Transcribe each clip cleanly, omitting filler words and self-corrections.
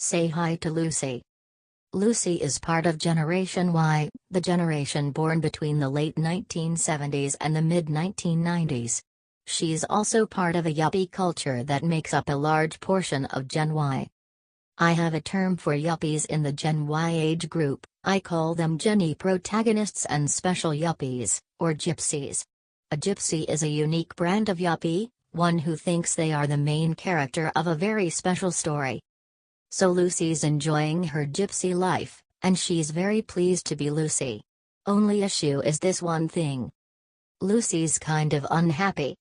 Say hi to Lucy. Lucy is part of Generation Y, the generation born between the late 1970s and the mid-1990s. She's also part of a yuppie culture that makes up a large portion of Gen Y. I have a term for yuppies in the Gen Y age group. I call them Gen protagonists and special yuppies, or gypsies. A gypsy is a unique brand of yuppie, one who thinks they are the main character of a very special story. So Lucy's enjoying her gypsy life, and she's very pleased to be Lucy. Only issue is this one thing. Lucy's kind of unhappy.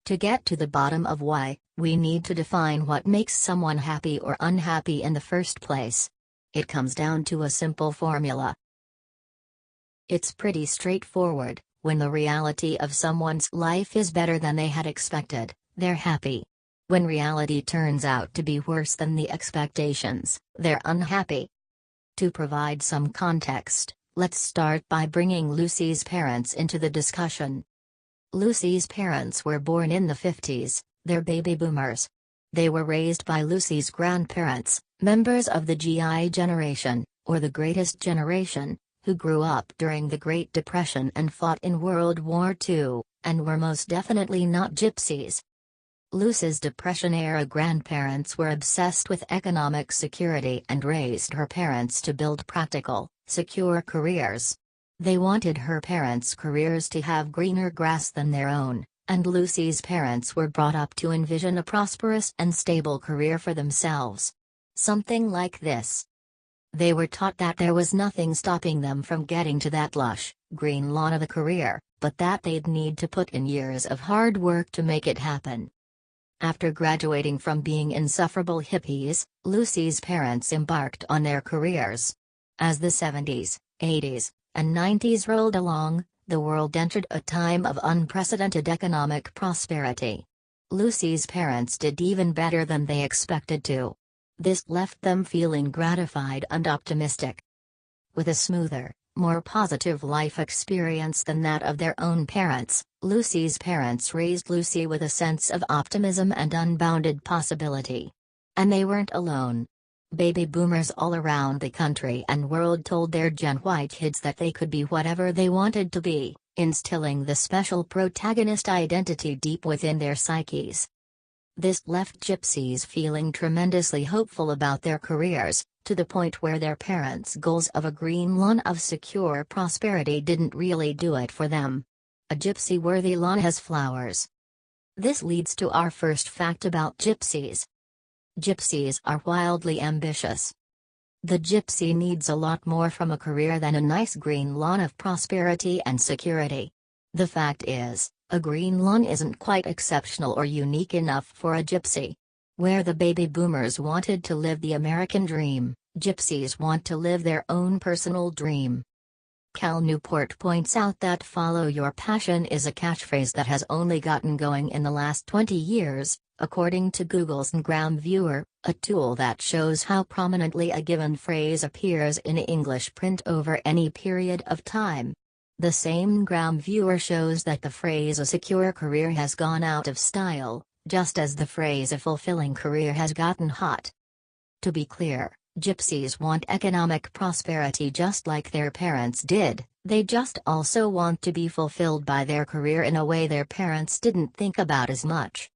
To get to the bottom of why, we need to define what makes someone happy or unhappy in the first place. It comes down to a simple formula. It's pretty straightforward. When the reality of someone's life is better than they had expected, they're happy. When reality turns out to be worse than the expectations, they're unhappy. To provide some context, let's start by bringing Lucy's parents into the discussion. Lucy's parents were born in the 50s, they're baby boomers. They were raised by Lucy's grandparents, members of the GI generation, or the greatest generation, who grew up during the Great Depression and fought in World War II, and were most definitely not gypsies. Lucy's Depression-era grandparents were obsessed with economic security and raised her parents to build practical, secure careers. They wanted her parents' careers to have greener grass than their own, and Lucy's parents were brought up to envision a prosperous and stable career for themselves. Something like this. They were taught that there was nothing stopping them from getting to that lush, green lawn of a career, but that they'd need to put in years of hard work to make it happen. After graduating from being insufferable hippies, Lucy's parents embarked on their careers. As the 70s, 80s, and 90s rolled along, the world entered a time of unprecedented economic prosperity. Lucy's parents did even better than they expected to. This left them feeling gratified and optimistic. With a smoother, more positive life experience than that of their own parents, Lucy's parents raised Lucy with a sense of optimism and unbounded possibility. And they weren't alone. Baby boomers all around the country and world told their Gen Y kids that they could be whatever they wanted to be, instilling the special protagonist identity deep within their psyches. This left gypsies feeling tremendously hopeful about their careers, to the point where their parents' goals of a green lawn of secure prosperity didn't really do it for them. A gypsy-worthy lawn has flowers. This leads to our first fact about gypsies. Gypsies are wildly ambitious. The gypsy needs a lot more from a career than a nice green lawn of prosperity and security. The fact is, a green lawn isn't quite exceptional or unique enough for a gypsy. Where the baby boomers wanted to live the American dream, gypsies want to live their own personal dream. Cal Newport points out that "follow your passion" is a catchphrase that has only gotten going in the last 20 years, according to Google's Ngram Viewer, a tool that shows how prominently a given phrase appears in English print over any period of time. The same Ngram Viewer shows that the phrase "a secure career" has gone out of style, just as the phrase "a fulfilling career" has gotten hot. To be clear, gypsies want economic prosperity just like their parents did, they just also want to be fulfilled by their career in a way their parents didn't think about as much.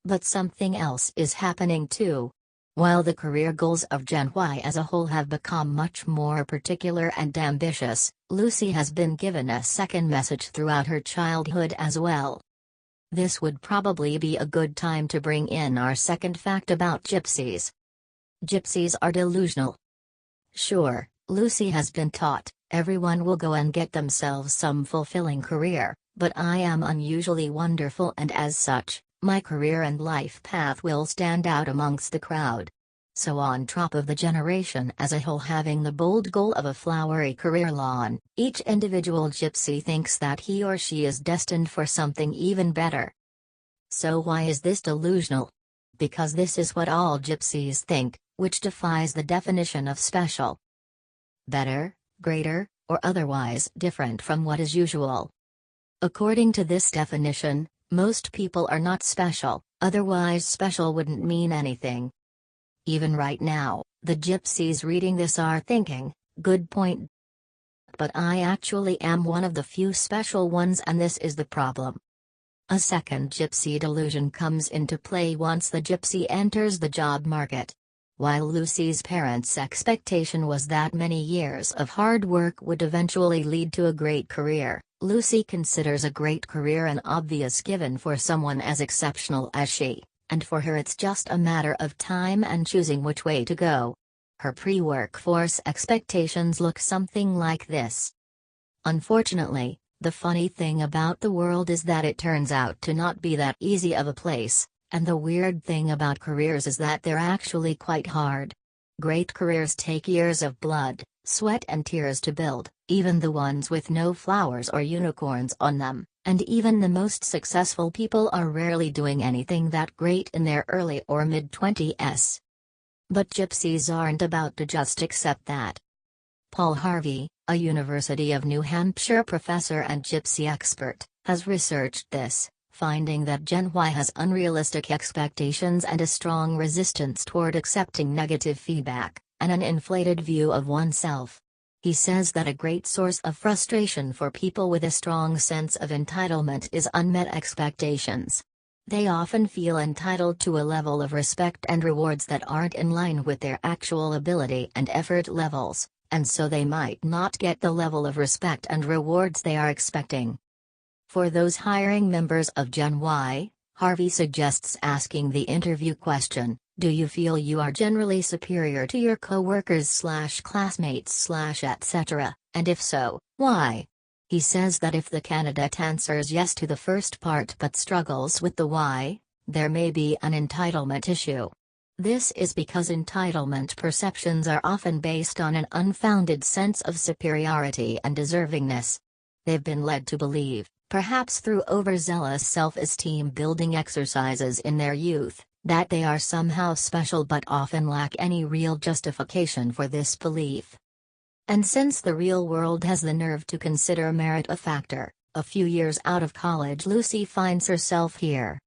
But something else is happening too. While the career goals of Gen Y as a whole have become much more particular and ambitious, Lucy has been given a second message throughout her childhood as well. This would probably be a good time to bring in our second fact about gypsies. Gypsies are delusional. Sure, Lucy has been taught, everyone will go and get themselves some fulfilling career, but I am unusually wonderful and as such, my career and life path will stand out amongst the crowd. So on top of the generation as a whole having the bold goal of a flowery career lawn, each individual gypsy thinks that he or she is destined for something even better. So why is this delusional? Because this is what all gypsies think, which defies the definition of special. Better, greater, or otherwise different from what is usual. According to this definition, most people are not special, otherwise special wouldn't mean anything. Even right now, The gypsies reading this are thinking, good point. But I actually am one of the few special ones, and this is the problem. A second gypsy delusion comes into play once the gypsy enters the job market. While Lucy's parents' expectation was that many years of hard work would eventually lead to a great career, Lucy considers a great career an obvious given for someone as exceptional as she, and for her it's just a matter of time and choosing which way to go. Her pre-workforce expectations look something like this. Unfortunately, the funny thing about the world is that it turns out to not be that easy of a place. And the weird thing about careers is that they're actually quite hard. Great careers take years of blood, sweat and tears to build, even the ones with no flowers or unicorns on them, and even the most successful people are rarely doing anything that great in their early or mid-20s. But gypsies aren't about to just accept that. Paul Harvey, a University of New Hampshire professor and gypsy expert, has researched this, finding that Gen Y has unrealistic expectations and a strong resistance toward accepting negative feedback, and an inflated view of oneself. He says that a great source of frustration for people with a strong sense of entitlement is unmet expectations. They often feel entitled to a level of respect and rewards that aren't in line with their actual ability and effort levels, and so they might not get the level of respect and rewards they are expecting. For those hiring members of Gen Y, Harvey suggests asking the interview question, do you feel you are generally superior to your coworkers/classmates/ etc., and if so, why? He says that if the candidate answers yes to the first part but struggles with the why, there may be an entitlement issue. This is because entitlement perceptions are often based on an unfounded sense of superiority and deservingness. They've been led to believe, perhaps through overzealous self-esteem building exercises in their youth, that they are somehow special but often lack any real justification for this belief. And since the real world has the nerve to consider merit a factor, a few years out of college Lucy finds herself here.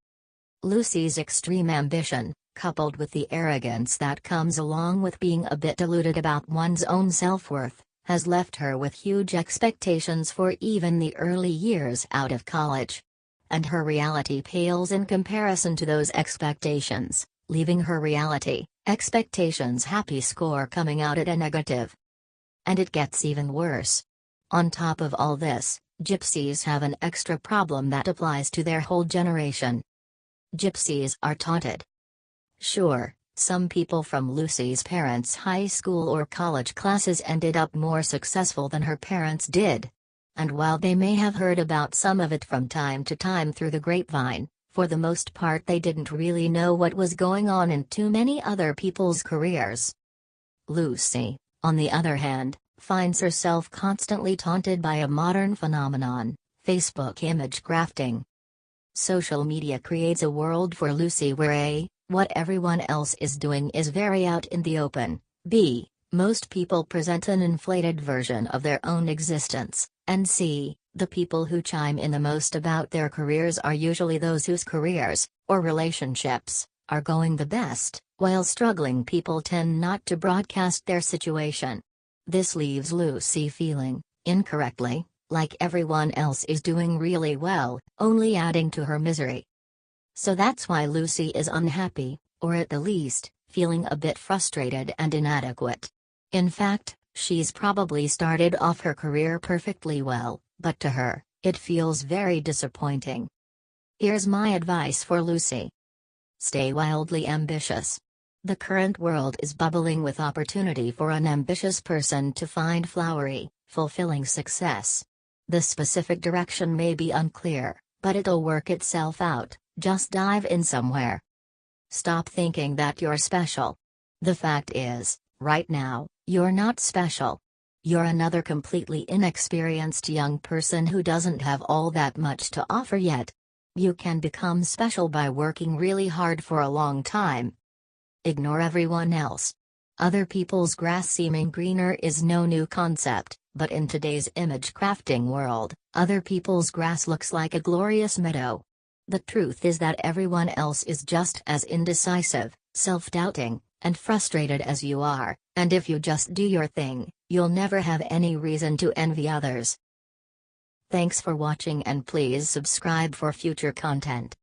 Lucy's extreme ambition, coupled with the arrogance that comes along with being a bit deluded about one's own self-worth, has left her with huge expectations for even the early years out of college. And her reality pales in comparison to those expectations, leaving her expectations happy score coming out at a negative. And it gets even worse. On top of all this, gypsies have an extra problem that applies to their whole generation. Gypsies are taunted. Sure, some people from Lucy's parents' high school or college classes ended up more successful than her parents did. And while they may have heard about some of it from time to time through the grapevine, for the most part they didn't really know what was going on in too many other people's careers. Lucy, on the other hand, finds herself constantly taunted by a modern phenomenon, Facebook image grafting. Social media creates a world for Lucy where A, what everyone else is doing is very out in the open, B, most people present an inflated version of their own existence, and C, the people who chime in the most about their careers are usually those whose careers, or relationships, are going the best, while struggling people tend not to broadcast their situation. This leaves Lucy feeling, incorrectly, like everyone else is doing really well, only adding to her misery. So that's why Lucy is unhappy, or at the least, feeling a bit frustrated and inadequate. In fact, she's probably started off her career perfectly well, but to her, it feels very disappointing. Here's my advice for Lucy. Stay wildly ambitious. The current world is bubbling with opportunity for an ambitious person to find flowery, fulfilling success. The specific direction may be unclear, but it'll work itself out. Just dive in somewhere. Stop thinking that you're special. The fact is, right now, you're not special. You're another completely inexperienced young person who doesn't have all that much to offer yet. You can become special by working really hard for a long time. Ignore everyone else. Other people's grass seeming greener is no new concept, but in today's image crafting world, other people's grass looks like a glorious meadow. The truth is that everyone else is just as indecisive, self-doubting, and frustrated as you are, and if you just do your thing, you'll never have any reason to envy others. Thanks for watching and please subscribe for future content.